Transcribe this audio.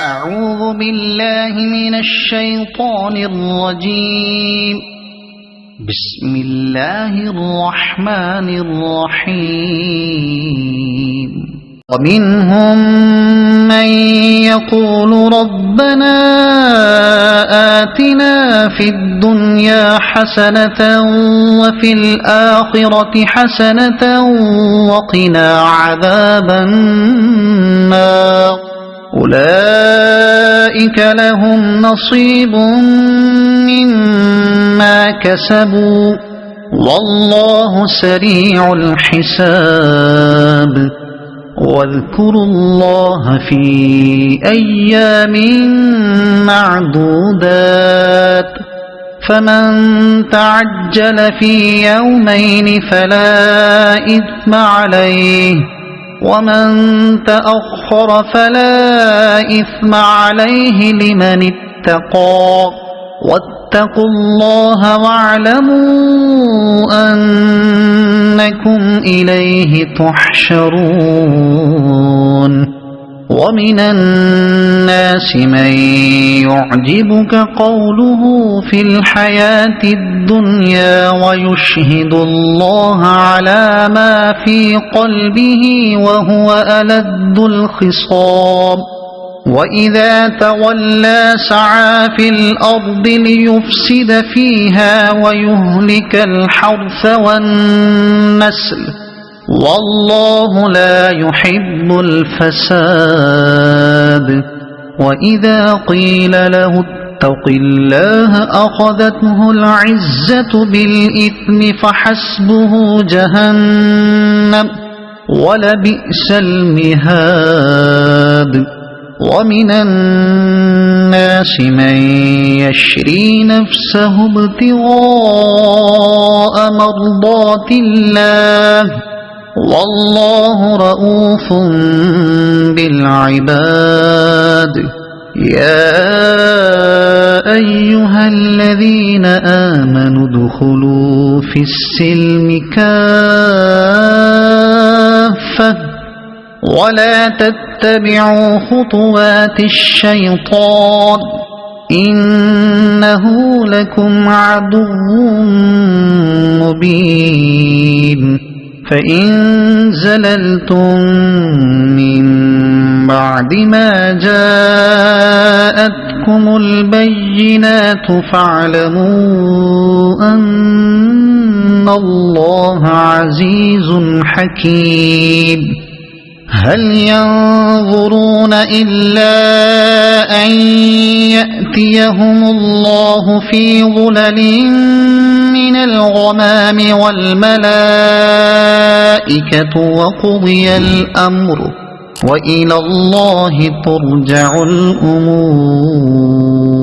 أعوذ بالله من الشيطان الرجيم. بسم الله الرحمن الرحيم. ومنهم من يقول ربنا آتنا في الدنيا حسنة وفي الآخرة حسنة وقنا عذاب النار. أولئك لهم نصيب مما كسبوا والله سريع الحساب. واذكروا الله في أيام معدودات فمن تعجل في يومين فلا إثم عليه ومن تأخر فلا إثم عليه لمن اتقى. واتقوا الله واعلموا أنكم إليه تحشرون. ومن الناس من يعجبك قوله في الحياة الدنيا ويشهد الله على ما في قلبه وهو ألد الخصام. وإذا تولى سعى في الأرض ليفسد فيها ويهلك الحرث والنسل والله لا يحب الفساد. وإذا قيل له اتق الله أخذته العزة بالإثم فحسبه جهنم ولبئس المهاد. ومن الناس من يشري نفسه ابتغاء مرضات الله والله رؤوف بالعباد. يا أيها الذين آمنوا ادخلوا في السلم كافة ولا تتبعوا خطوات الشيطان إنه لكم عدو مبين. فإن زللتم من بعد ما جاءتكم البينات فاعلموا أن الله عزيز حكيم. هل ينظرون إلا أن يأتيهم الله في ظلل من الغمام والملائكة وقضي الأمر وإلى الله ترجع الأمور.